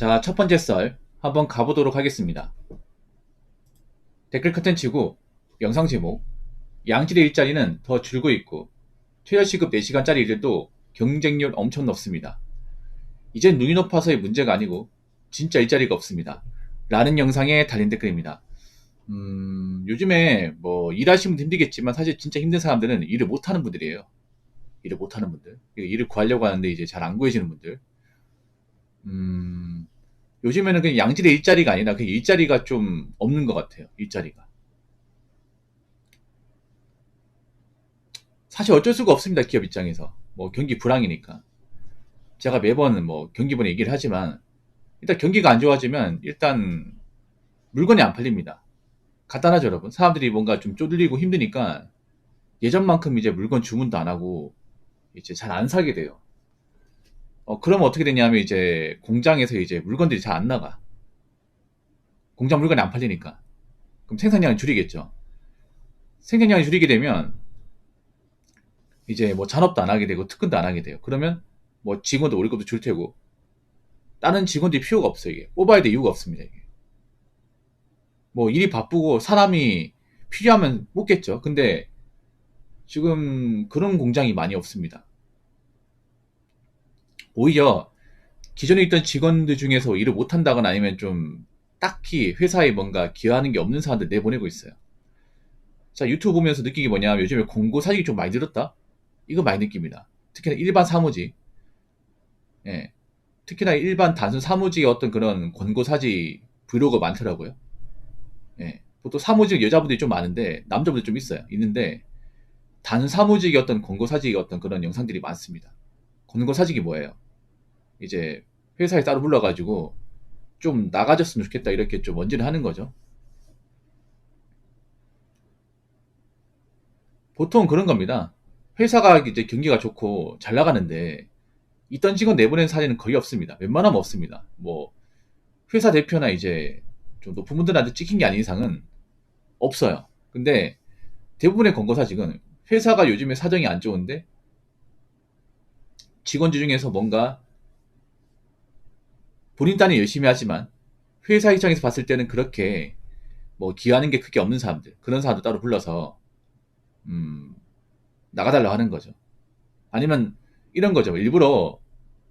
자, 첫 번째 썰 한번 가보도록 하겠습니다. 댓글 컨텐츠고 영상 제목 양질의 일자리는 더 줄고 있고 최저시급 4시간짜리 일들도 경쟁률 엄청 높습니다. 이젠 눈이 높아서의 문제가 아니고 진짜 일자리가 없습니다. 라는 영상에 달린 댓글입니다. 요즘에 뭐 일하시면 힘들겠지만 사실 진짜 힘든 사람들은 일을 못하는 분들이에요. 일을 못하는 분들. 일을 구하려고 하는데 이제 잘 안 구해지는 분들. 음, 요즘에는 그냥 양질의 일자리가 아니라 그 일자리가 좀 없는 것 같아요. 일자리가. 사실 어쩔 수가 없습니다. 기업 입장에서. 뭐 경기 불황이니까. 제가 매번 뭐 경기분 얘기를 하지만 일단 경기가 안 좋아지면 일단 물건이 안 팔립니다. 간단하죠, 여러분. 사람들이 뭔가 좀 쪼들리고 힘드니까 예전만큼 이제 물건 주문도 안 하고 이제 잘 안 사게 돼요. 그러면 어떻게 되냐면 이제 공장에서 이제 물건들이 잘 안 나가. 공장 물건이 안 팔리니까. 그럼 생산량을 줄이겠죠. 생산량을 줄이게 되면 이제 뭐 잔업도 안 하게 되고 특근도 안 하게 돼요. 그러면 뭐 직원도 월급도 줄 테고 다른 직원들이 필요가 없어요. 이게 뽑아야 될 이유가 없습니다. 이게 뭐 일이 바쁘고 사람이 필요하면 뽑겠죠. 근데 지금 그런 공장이 많이 없습니다. 오히려 기존에 있던 직원들 중에서 일을 못한다거나 아니면 좀 딱히 회사에 뭔가 기여하는 게 없는 사람들 내보내고 있어요. 자, 유튜브 보면서 느낀 게 뭐냐면 요즘에 공고 사직이 좀 많이 늘었다? 이거 많이 느낍니다. 특히나 일반 사무직. 예. 특히나 일반 단순 사무직의 어떤 그런 권고사직 브이로그 많더라고요. 예. 보통 사무직 여자분들이 좀 많은데 남자분들 좀 있어요. 있는데 단순 사무직의 어떤 권고사직의 어떤 그런 영상들이 많습니다. 권고사직이 뭐예요? 이제 회사에 따로 불러가지고 좀 나가졌으면 좋겠다 이렇게 좀 원진을 하는 거죠. 보통 그런 겁니다. 회사가 이제 경기가 좋고 잘 나가는데 있던 직원 내보낸 사례는 거의 없습니다. 웬만하면 없습니다. 뭐 회사 대표나 이제 좀 높은 분들한테 찍힌 게 아닌 이상은 없어요. 근데 대부분의 권고사직은 회사가 요즘에 사정이 안 좋은데 직원들 중에서 뭔가 본인 딴에 열심히 하지만 회사 입장에서 봤을 때는 그렇게 뭐 기여하는 게 크게 없는 사람들 그런 사람들 따로 불러서 음, 나가달라고 하는 거죠. 아니면 이런 거죠. 일부러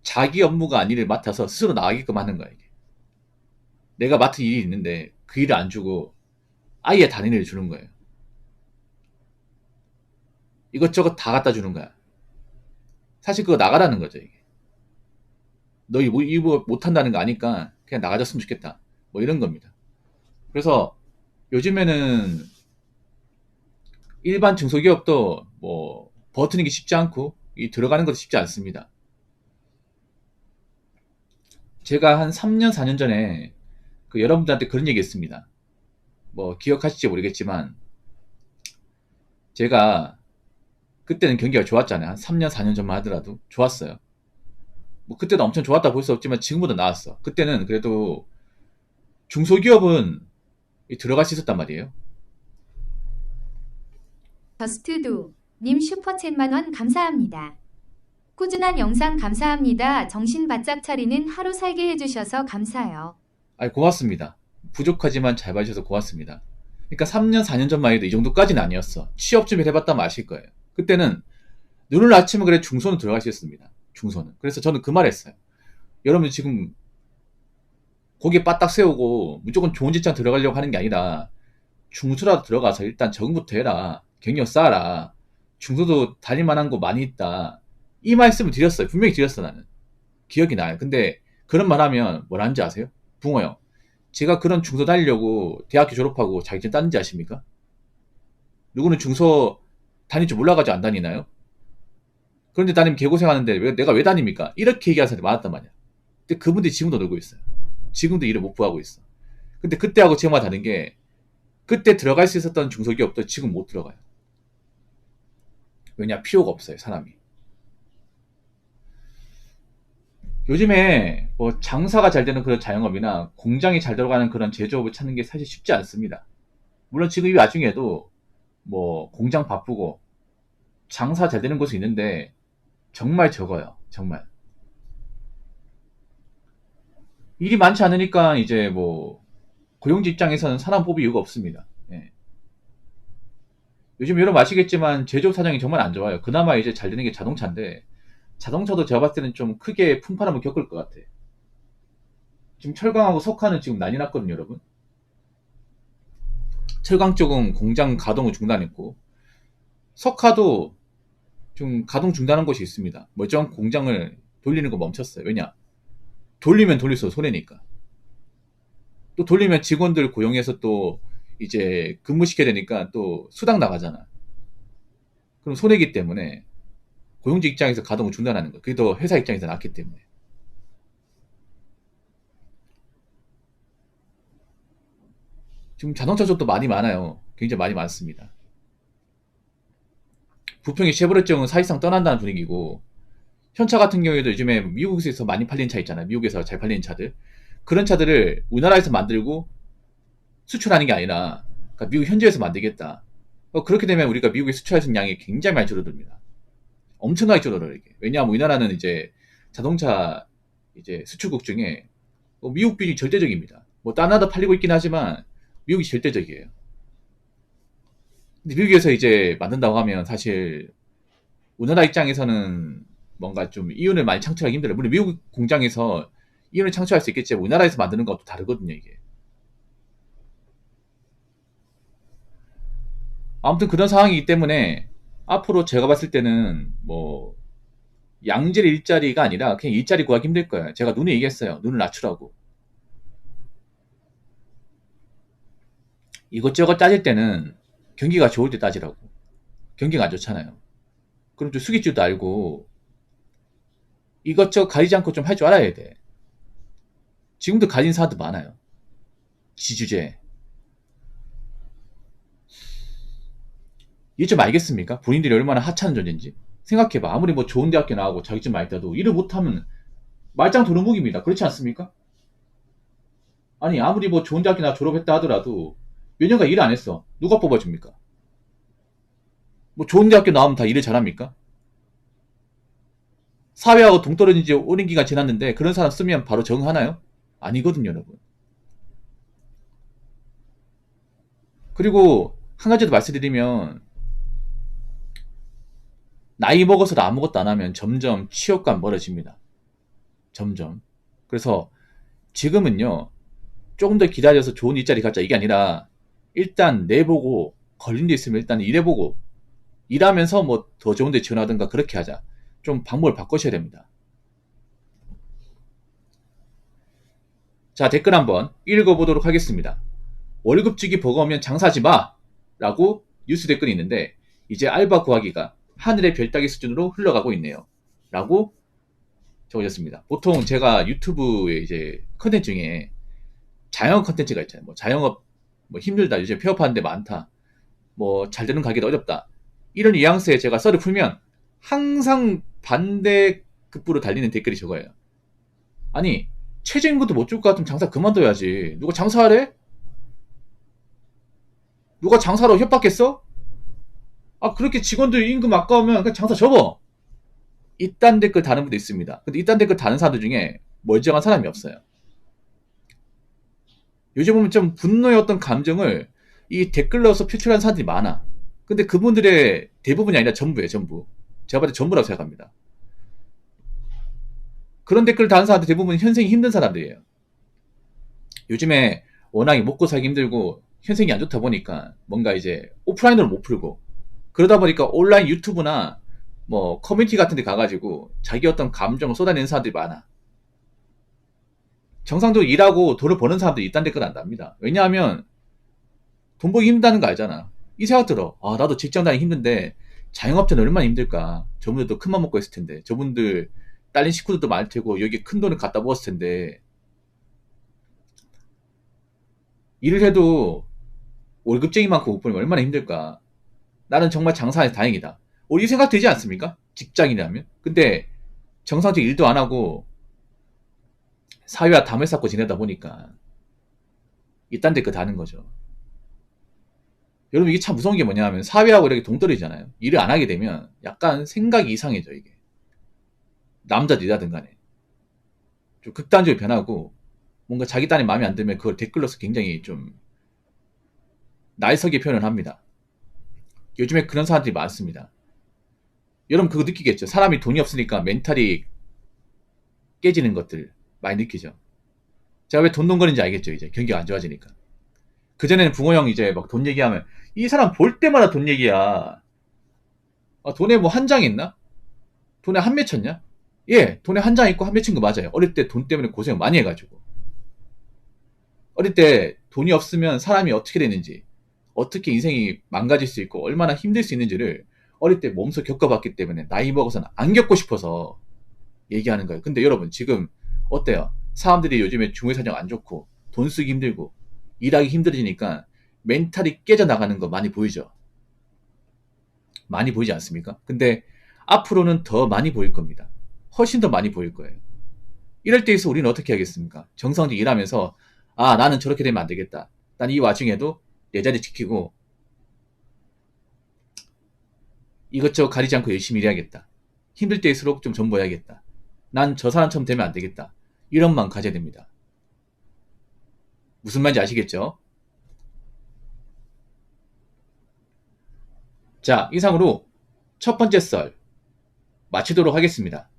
자기 업무가 아닌 일을 맡아서 스스로 나가게끔 하는 거야 이게. 내가 맡은 일이 있는데 그 일을 안 주고 아예 다른 일을 주는 거예요. 이것저것 다 갖다 주는 거야. 사실 그거 나가라는 거죠 이게. 너 이거 못한다는 거 아니까 그냥 나가줬으면 좋겠다. 뭐 이런 겁니다. 그래서 요즘에는 일반 중소기업도 뭐 버티는 게 쉽지 않고 이 들어가는 것도 쉽지 않습니다. 제가 한 3년, 4년 전에 그 여러분들한테 그런 얘기 했습니다. 뭐 기억하실지 모르겠지만 제가 그때는 경기가 좋았잖아요. 한 3년, 4년 전만 하더라도 좋았어요. 뭐 그때도 엄청 좋았다 볼 수 없지만 지금보다 나았어. 그때는 그래도 중소기업은 들어갈 수 있었단 말이에요. 저스트도 님 슈퍼챗 만원 감사합니다. 꾸준한 영상 감사합니다. 정신 바짝 차리는 하루 살게 해주셔서 감사해요. 아이, 고맙습니다. 부족하지만 잘 봐주셔서 고맙습니다. 그러니까 3년, 4년 전만 해도 이 정도까지는 아니었어. 취업 좀 해봤다면 아실 거예요. 그때는 눈을 낮추면 그래 중소는 들어갈 수 있습니다. 중소는. 그래서 저는 그 말 했어요. 여러분 지금 고개 바닥 세우고 무조건 좋은 직장 들어가려고 하는 게 아니라 중소라도 들어가서 일단 적응부터 해라. 경력 쌓아라. 중소도 다닐 만한 곳 많이 있다. 이 말씀을 드렸어요. 분명히 드렸어 나는. 기억이 나요. 근데 그런 말 하면 뭐라는지 아세요? 붕어요. 제가 그런 중소 다니려고 대학교 졸업하고 자격증 땄는지 아십니까? 누구는 중소 다닐 줄 몰라가지고 안 다니나요? 그런데 다니면 개고생하는데 내가 왜 다닙니까? 이렇게 얘기하는 사람들이 많았단 말이야. 근데 그분들이 지금도 놀고 있어요. 지금도 일을 못 구하고 있어. 근데 그때하고 지금과 다른 게 그때 들어갈 수 있었던 중소기업도 지금 못 들어가요. 왜냐? 필요가 없어요, 사람이. 요즘에 뭐 장사가 잘 되는 그런 자영업이나 공장이 잘 들어가는 그런 제조업을 찾는 게 사실 쉽지 않습니다. 물론 지금 이 와중에도 뭐 공장 바쁘고 장사 잘 되는 곳이 있는데 정말 적어요. 정말. 일이 많지 않으니까 이제 뭐 고용주 입장에서는 사람 뽑을 이유가 없습니다. 예. 요즘 여러분 아시겠지만 제조업 사정이 정말 안 좋아요. 그나마 이제 잘 되는 게 자동차인데 자동차도 제가 봤을 때는 좀 크게 품바람을 겪을 것 같아. 지금 철강하고 석화는 지금 난리 났거든요, 여러분. 철강 쪽은 공장 가동을 중단했고 석화도 좀 가동 중단한 곳이 있습니다. 멀쩡한 공장을 돌리는 거 멈췄어요. 왜냐? 돌리면 돌릴수록 손해니까. 또 돌리면 직원들 고용해서 또 이제 근무시켜야 되니까 또 수당 나가잖아. 그럼 손해기 때문에 고용주 입장에서 가동을 중단하는 거. 그게 더 회사 입장에서 낫기 때문에. 지금 자동차 쪽도 많이 많아요. 굉장히 많이 많습니다. 부평이 쉐보레 쪽은 사실상 떠난다는 분위기고 현차 같은 경우에도 요즘에 미국에서 많이 팔리는 차 있잖아요. 미국에서 잘 팔리는 차들. 그런 차들을 우리나라에서 만들고 수출하는 게 아니라 그러니까 미국 현지에서 만들겠다. 그렇게 되면 우리가 미국에 수출할 수 있는 양이 굉장히 많이 줄어듭니다. 엄청나게 줄어들어요. 이게. 왜냐하면 우리나라는 이제 자동차 이제 수출국 중에 미국 비중이 절대적입니다. 뭐 다른 나라도 팔리고 있긴 하지만 미국이 절대적이에요. 근데 미국에서 이제 만든다고 하면 사실 우리나라 입장에서는 뭔가 좀 이윤을 많이 창출하기 힘들어요. 물론 미국 공장에서 이윤을 창출할 수 있겠지만 우리나라에서 만드는 것도 다르거든요, 이게. 아무튼 그런 상황이기 때문에 앞으로 제가 봤을 때는 뭐 양질 일자리가 아니라 그냥 일자리 구하기 힘들 거예요. 제가 눈에 얘기했어요. 눈을 낮추라고. 이것저것 따질 때는 경기가 좋을 때 따지라고. 경기가 안 좋잖아요. 그럼 좀 숙일 줄도 알고 이것저것 가리지 않고 좀 할 줄 알아야 돼. 지금도 가진 사람도 많아요. 지주제. 이게 좀 알겠습니까? 본인들이 얼마나 하찮은 존재인지. 생각해봐. 아무리 뭐 좋은 대학교 나오고 자격증 많이 따도 일을 못하면 말짱 도루묵입니다. 그렇지 않습니까? 아니 아무리 뭐 좋은 대학교 나 졸업했다 하더라도 몇 년간 일 안 했어. 누가 뽑아줍니까? 뭐 좋은 대학교 나오면 다 일을 잘합니까? 사회하고 동떨어진 지 오랜 기간 지났는데 그런 사람 쓰면 바로 적응하나요? 아니거든요, 여러분. 그리고 한 가지 더 말씀드리면 나이 먹어서도 아무것도 안 하면 점점 취업과 멀어집니다. 점점. 그래서 지금은요, 조금 더 기다려서 좋은 일자리 갖자 이게 아니라 일단 내보고 걸린 데 있으면 일단 일해보고 일하면서 뭐 더 좋은 데 지원하든가 그렇게 하자. 좀 방법을 바꾸셔야 됩니다. 자, 댓글 한번 읽어보도록 하겠습니다. 월급 주기 버거우면 장사하지 마! 라고 뉴스 댓글이 있는데 이제 알바 구하기가 하늘의 별 따기 수준으로 흘러가고 있네요. 라고 적어졌습니다. 보통 제가 유튜브에 이제 컨텐츠 중에 자영업 컨텐츠가 있잖아요. 뭐 자영업 뭐 힘들다, 요즘 폐업하는 데 많다, 뭐 잘 되는 가게도 어렵다, 이런 뉘앙스에 제가 썰을 풀면 항상 반대급부로 달리는 댓글이 저거예요. 아니 최저임금도 못 줄 것 같으면 장사 그만둬야지. 누가 장사하래? 누가 장사로 협박했어? 아 그렇게 직원들 임금 아까우면 그냥 장사 접어. 이딴 댓글 다는 분도 있습니다. 근데 이딴 댓글 다는 사람들 중에 멀쩡한 사람이 없어요. 요즘 보면 좀 분노의 어떤 감정을 이 댓글로서 표출하는 사람들이 많아. 근데 그분들의 대부분이 아니라 전부예요, 전부. 제가 봤을 때 전부라고 생각합니다. 그런 댓글 다는 사람들 대부분 현생이 힘든 사람들이에요. 요즘에 워낙에 먹고 살기 힘들고 현생이 안 좋다 보니까 뭔가 이제 오프라인으로 못 풀고 그러다 보니까 온라인 유튜브나 뭐 커뮤니티 같은 데 가가지고 자기 어떤 감정을 쏟아내는 사람들이 많아. 정상적으로 일하고 돈을 버는 사람들이 이딴 댓글 안 답니다. 왜냐하면 돈 벌기 힘들다는 거 알잖아. 이 생각 들어. 아 나도 직장 다니기 힘든데 자영업자는 얼마나 힘들까. 저분들도 큰맘 먹고 했을 텐데, 저분들 딸린 식구들도 많을 테고 여기 큰 돈을 갖다 부었을 텐데 일을 해도 월급쟁이만큼 못 벌면 얼마나 힘들까. 나는 정말 장사해서 다행이다. 이 생각 되지 않습니까? 직장인이라면. 근데 정상적 일도 안 하고 사회와 담을 쌓고 지내다 보니까 이딴 댓글 다는 거죠. 여러분 이게 참 무서운 게 뭐냐면 사회하고 이렇게 동떨어지잖아요. 일을 안 하게 되면 약간 생각이 이상해져. 이게 남자든 여자든 간에 좀 극단적으로 변하고 뭔가 자기 딴에 마음에 안 들면 그걸 댓글로서 굉장히 좀 날석에 표현을 합니다. 요즘에 그런 사람들이 많습니다. 여러분 그거 느끼겠죠? 사람이 돈이 없으니까 멘탈이 깨지는 것들 많이 느끼죠? 제가 왜 돈돈거리는지 알겠죠? 이제 경기가 안 좋아지니까. 그전에는 붕어 형 이제 막 돈 얘기하면 이 사람 볼 때마다 돈 얘기야. 아, 돈에 뭐 한 장 있나? 돈에 한 매 쳤냐? 예, 돈에 한 장 있고 한 매 친 거 맞아요. 어릴 때 돈 때문에 고생 많이 해가지고. 어릴 때 돈이 없으면 사람이 어떻게 되는지, 어떻게 인생이 망가질 수 있고, 얼마나 힘들 수 있는지를 어릴 때 몸소 겪어봤기 때문에 나이 먹어서는 안 겪고 싶어서 얘기하는 거예요. 근데 여러분, 지금 어때요? 사람들이 요즘에 중외사정 안 좋고, 돈 쓰기 힘들고, 일하기 힘들어지니까 멘탈이 깨져나가는 거 많이 보이죠? 많이 보이지 않습니까? 근데 앞으로는 더 많이 보일 겁니다. 훨씬 더 많이 보일 거예요. 이럴 때에서 우리는 어떻게 하겠습니까? 정상적으로 일하면서 아 나는 저렇게 되면 안 되겠다. 난 이 와중에도 내 자리 지키고 이것저것 가리지 않고 열심히 일해야겠다. 힘들 때일수록 좀 전보해야겠다. 난 저 사람처럼 되면 안 되겠다. 이런 마음 가져야 됩니다. 무슨 말인지 아시겠죠? 자, 이상으로 첫 번째 썰 마치도록 하겠습니다.